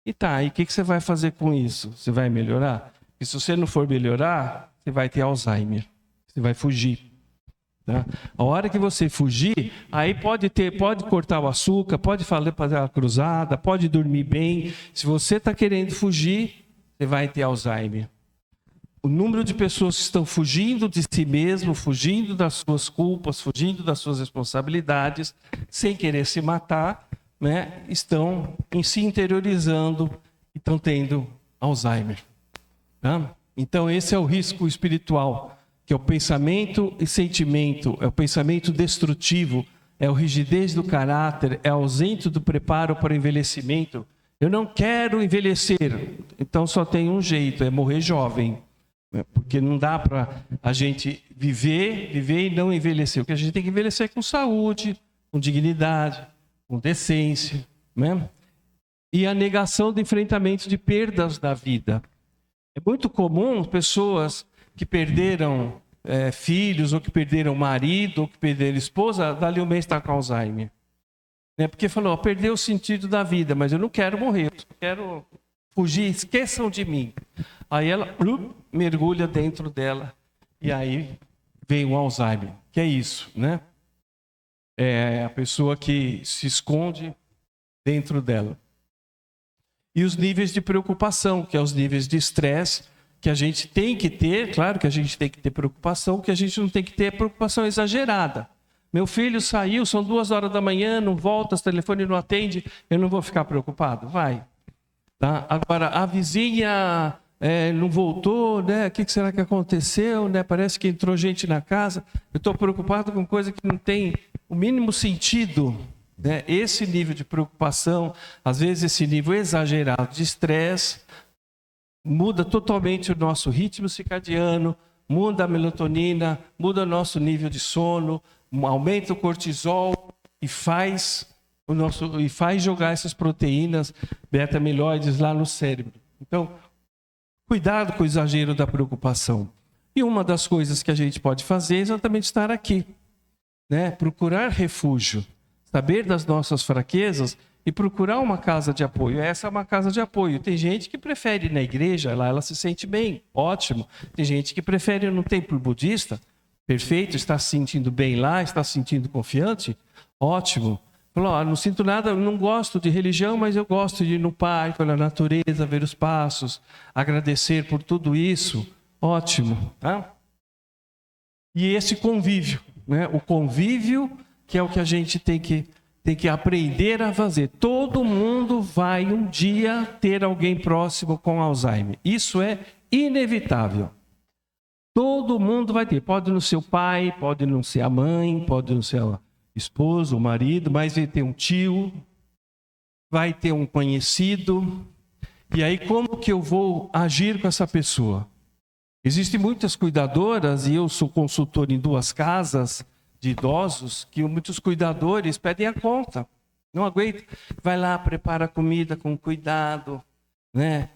E o que você vai fazer com isso? Você vai melhorar? E se você não for melhorar, você vai ter Alzheimer. Você vai fugir. Tá? A hora que você fugir, aí pode cortar o açúcar, pode fazer a cruzada, pode dormir bem. Se você está querendo fugir, você vai ter Alzheimer. O número de pessoas que estão fugindo de si mesmo, fugindo das suas culpas, fugindo das suas responsabilidades, sem querer se matar, né, estão se interiorizando e estão tendo Alzheimer. Tá? Então esse é o risco espiritual, que é o pensamento e sentimento, é o pensamento destrutivo, é a rigidez do caráter, é ausente do preparo para o envelhecimento. Eu não quero envelhecer, então só tem um jeito, é morrer jovem. Porque não dá para a gente viver e não envelhecer. O que a gente tem que envelhecer é com saúde, com dignidade, com decência. Né? E a negação do enfrentamento de perdas da vida. É muito comum pessoas que perderam filhos, ou que perderam marido, ou que perderam esposa, dali um mês está com Alzheimer. Porque falou, perdeu o sentido da vida, mas eu não quero morrer, eu quero fugir, esqueçam de mim. Aí ela mergulha dentro dela, e aí vem o Alzheimer, que é isso, né? É a pessoa que se esconde dentro dela. E os níveis de preocupação, que é os níveis de estresse, que a gente tem que ter, claro que a gente tem que ter preocupação, que a gente não tem que ter preocupação exagerada. Meu filho saiu, são 2h da manhã, não volta, o telefone não atende, eu não vou ficar preocupado? Vai. Tá? Agora, a vizinha não voltou, né? O que será que aconteceu? Né? Parece que entrou gente na casa. Eu estou preocupado com coisa que não tem o mínimo sentido. Né? Esse nível de preocupação, às vezes esse nível exagerado de estresse, muda totalmente o nosso ritmo circadiano, muda a melatonina, muda o nosso nível de sono, aumenta o cortisol e faz jogar essas proteínas beta-amiloides lá no cérebro. Então, cuidado com o exagero da preocupação. E uma das coisas que a gente pode fazer é exatamente estar aqui, né? Procurar refúgio, saber das nossas fraquezas e procurar uma casa de apoio. Essa é uma casa de apoio. Tem gente que prefere ir na igreja, lá ela se sente bem, ótimo. Tem gente que prefere ir no templo budista, perfeito, está se sentindo bem lá, está se sentindo confiante, ótimo. Falou, não sinto nada, não gosto de religião, mas eu gosto de ir no parque, olhar a natureza, ver os passos, agradecer por tudo isso, ótimo. Tá? E esse convívio, né? O convívio que é o que a gente tem que tem que aprender a fazer. Todo mundo vai um dia ter alguém próximo com Alzheimer. Isso é inevitável. Todo mundo vai ter. Pode não ser o pai, pode não ser a mãe, pode não ser a esposa, o marido, mas vai ter um tio, vai ter um conhecido. E aí, como que eu vou agir com essa pessoa? Existem muitas cuidadoras, e eu sou consultor em 2 casas de idosos, que muitos cuidadores pedem a conta. Não aguenta. Vai lá, prepara a comida com cuidado, né?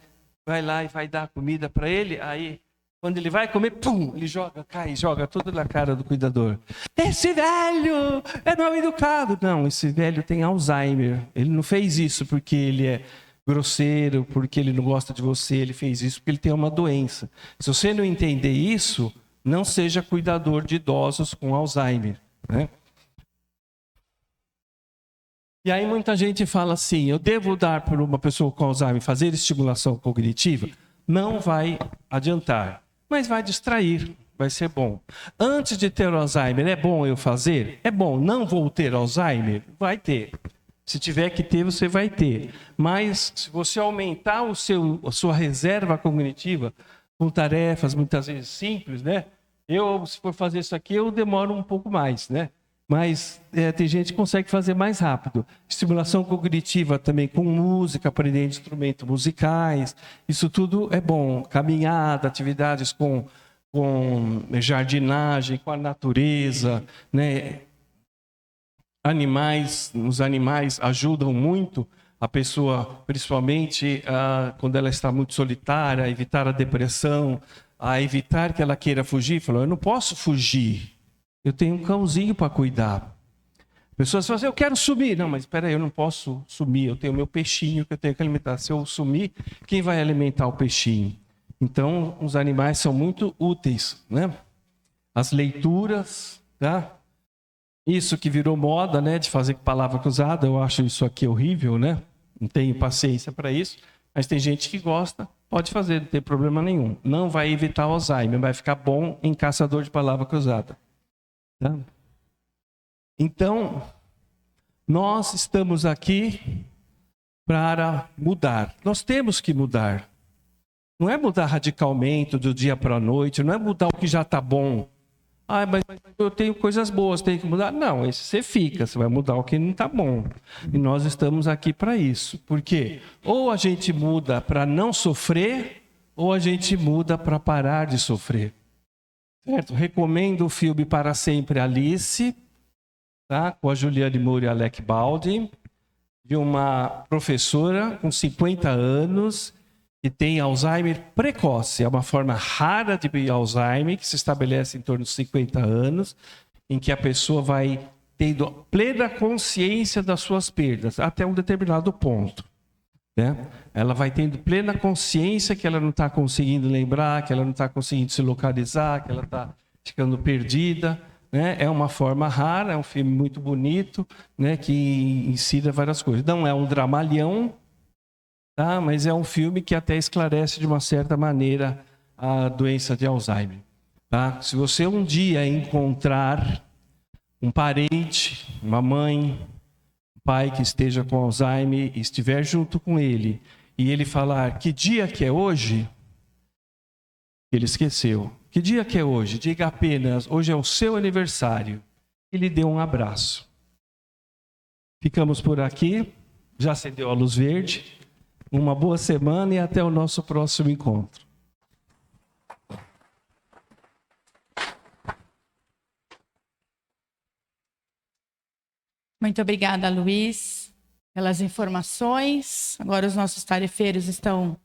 Vai lá e vai dar a comida para ele, aí... Quando ele vai comer, pum, ele joga tudo na cara do cuidador. Esse velho é mal educado. Não, esse velho tem Alzheimer. Ele não fez isso porque ele é grosseiro, porque ele não gosta de você. Ele fez isso porque ele tem uma doença. Se você não entender isso, não seja cuidador de idosos com Alzheimer, né? E aí muita gente fala assim, eu devo dar para uma pessoa com Alzheimer fazer estimulação cognitiva? Não vai adiantar. Mas vai distrair, vai ser bom. Antes de ter Alzheimer, é bom eu fazer? É bom. Não vou ter Alzheimer? Vai ter. Se tiver que ter, você vai ter. Mas se você aumentar a sua reserva cognitiva com tarefas muitas vezes simples, né? Se for fazer isso aqui, eu demoro um pouco mais, né? Mas tem gente que consegue fazer mais rápido. Estimulação cognitiva também com música, aprender instrumentos musicais. Isso tudo é bom. Caminhada, atividades com jardinagem, com a natureza, né? Os animais ajudam muito a pessoa, principalmente quando ela está muito solitária, a evitar a depressão, a evitar que ela queira fugir. Falou, eu não posso fugir. Eu tenho um cãozinho para cuidar. Pessoas falam assim, eu quero sumir. Não, mas espera aí, eu não posso sumir. Eu tenho meu peixinho que eu tenho que alimentar. Se eu sumir, quem vai alimentar o peixinho? Então, os animais são muito úteis, né? As leituras, tá? Isso que virou moda, né? De fazer palavra cruzada. Eu acho isso aqui horrível, né? Não tenho paciência para isso. Mas tem gente que gosta. Pode fazer, não tem problema nenhum. Não vai evitar o Alzheimer. Vai ficar bom em caçador de palavra cruzada. Tá? Então, nós estamos aqui para mudar. Nós temos que mudar. Não é mudar radicalmente do dia para a noite, não é mudar o que já está bom. Ah, mas eu tenho coisas boas, tenho que mudar. Não, esse você fica, você vai mudar o que não está bom. E nós estamos aqui para isso. Por quê? Ou a gente muda para não sofrer, ou a gente muda para parar de sofrer. Certo? Recomendo o filme Para Sempre Alice, tá? Com a Juliane Moore e Alec Baldwin, de uma professora com 50 anos que tem Alzheimer precoce. É uma forma rara de Alzheimer que se estabelece em torno de 50 anos, em que a pessoa vai tendo plena consciência das suas perdas, até um determinado ponto. Né? Ela vai tendo plena consciência que ela não está conseguindo lembrar, que ela não está conseguindo se localizar, que ela está ficando perdida. Né? É uma forma rara, é um filme muito bonito, né? Que ensina várias coisas. Não é um dramalhão, tá? Mas é um filme que até esclarece de uma certa maneira a doença de Alzheimer. Tá? Se você um dia encontrar um parente, uma mãe, pai que esteja com Alzheimer e estiver junto com ele, e ele falar, que dia que é hoje? Ele esqueceu. Que dia que é hoje? Diga apenas, hoje é o seu aniversário. E lhe dê um abraço. Ficamos por aqui. Já acendeu a luz verde. Uma boa semana e até o nosso próximo encontro. Muito obrigada, Luiz, pelas informações. Agora os nossos tarefeiros estão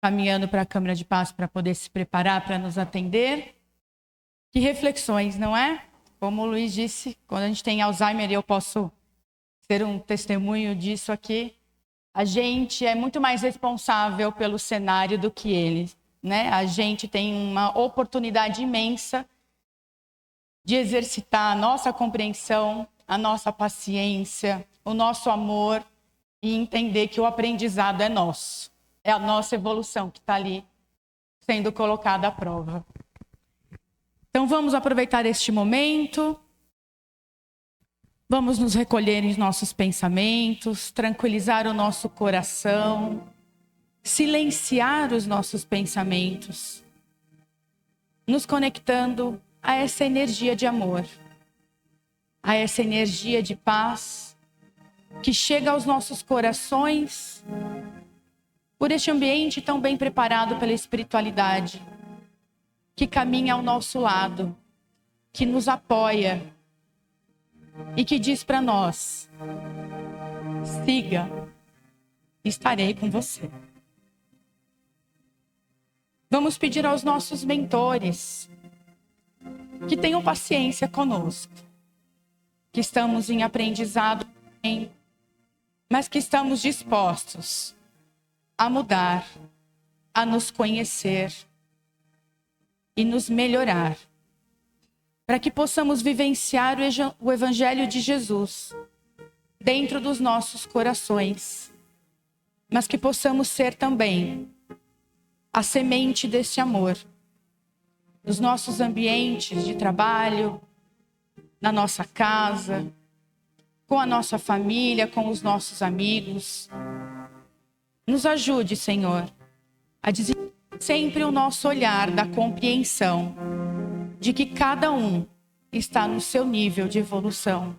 caminhando para a Câmara de Paz para poder se preparar para nos atender. Que reflexões, não é? Como o Luiz disse, quando a gente tem Alzheimer, eu posso ser um testemunho disso aqui, a gente é muito mais responsável pelo cenário do que ele, né? A gente tem uma oportunidade imensa de exercitar a nossa compreensão, a nossa paciência, o nosso amor e entender que o aprendizado é nosso. É a nossa evolução que está ali sendo colocada à prova. Então vamos aproveitar este momento Vamos nos recolher em nossos pensamentos, tranquilizar o nosso coração, silenciar os nossos pensamentos, nos conectando a essa energia de amor, a essa energia de paz que chega aos nossos corações por este ambiente tão bem preparado pela espiritualidade, que caminha ao nosso lado, que nos apoia e que diz para nós: siga, estarei com você. Vamos pedir aos nossos mentores que tenham paciência conosco, que estamos em aprendizado, mas que estamos dispostos a mudar, a nos conhecer e nos melhorar, para que possamos vivenciar o Evangelho de Jesus dentro dos nossos corações, mas que possamos ser também a semente desse amor nos nossos ambientes de trabalho, na nossa casa, com a nossa família, com os nossos amigos. Nos ajude, Senhor, a desenvolver sempre o nosso olhar da compreensão de que cada um está no seu nível de evolução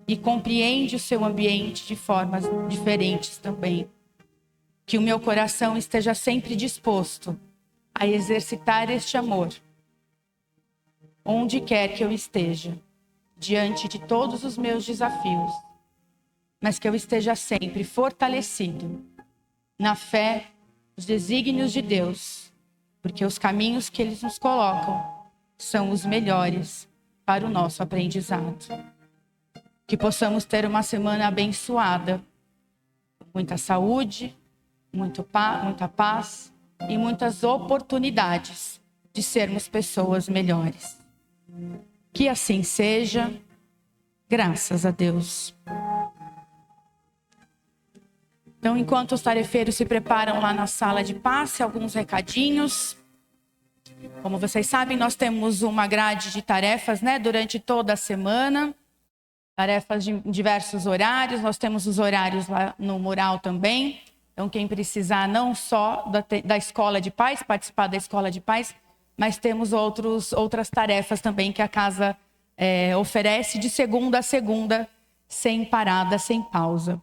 e compreende o seu ambiente de formas diferentes também. Que o meu coração esteja sempre disposto a exercitar este amor, onde quer que eu esteja, diante de todos os meus desafios, mas que eu esteja sempre fortalecido na fé, nos desígnios de Deus, porque os caminhos que eles nos colocam são os melhores para o nosso aprendizado. Que possamos ter uma semana abençoada, com muita saúde, muita paz e muitas oportunidades de sermos pessoas melhores. Que assim seja, graças a Deus. Então, enquanto os tarefeiros se preparam lá na sala de passe, alguns recadinhos. Como vocês sabem, nós temos uma grade de tarefas, durante toda a semana. Tarefas de diversos horários. Nós temos os horários lá no mural também. Então, quem precisar não só da Escola de Paz, participar da Escola de Paz, mas temos outras tarefas também que a casa oferece de segunda a segunda, sem parada, sem pausa.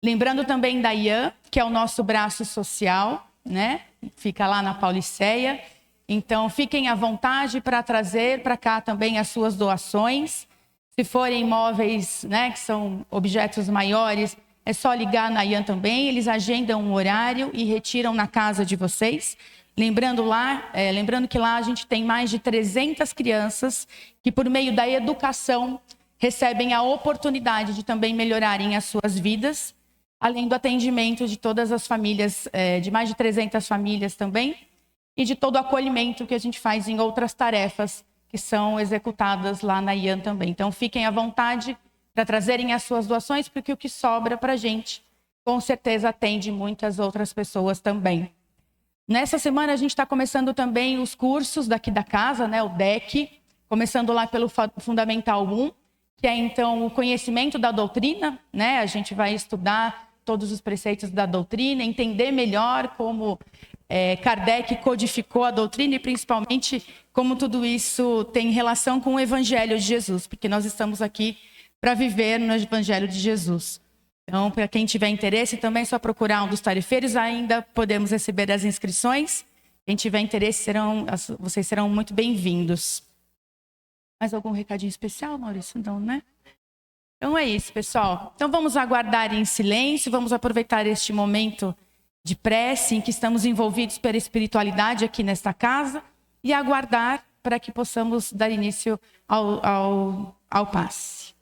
Lembrando também da IAN, que é o nosso braço social, Fica lá na Pauliceia. Então, fiquem à vontade para trazer para cá também as suas doações. Se forem imóveis, que são objetos maiores, é só ligar na IAN também. Eles agendam um horário e retiram na casa de vocês. Lembrando que lá a gente tem mais de 300 crianças que, por meio da educação, recebem a oportunidade de também melhorarem as suas vidas, além do atendimento de todas as famílias, de mais de 300 famílias também, e de todo o acolhimento que a gente faz em outras tarefas que são executadas lá na IAN também. Então, fiquem à vontade para trazerem as suas doações, porque o que sobra para a gente, com certeza, atende muitas outras pessoas também. Nessa semana, a gente está começando também os cursos daqui da casa, o DEC, começando lá pelo Fundamental 1, que é, então, o conhecimento da doutrina, A gente vai estudar todos os preceitos da doutrina, entender melhor como Kardec codificou a doutrina e, principalmente, como tudo isso tem relação com o Evangelho de Jesus, porque nós estamos aqui para viver no Evangelho de Jesus. Então, para quem tiver interesse, também é só procurar um dos tarefeiros, ainda podemos receber as inscrições. Quem tiver interesse, vocês serão muito bem-vindos. Mais algum recadinho especial, Maurício? Não, né? Então é isso, pessoal. Então vamos aguardar em silêncio, vamos aproveitar este momento de prece em que estamos envolvidos pela espiritualidade aqui nesta casa e aguardar para que possamos dar início ao passe.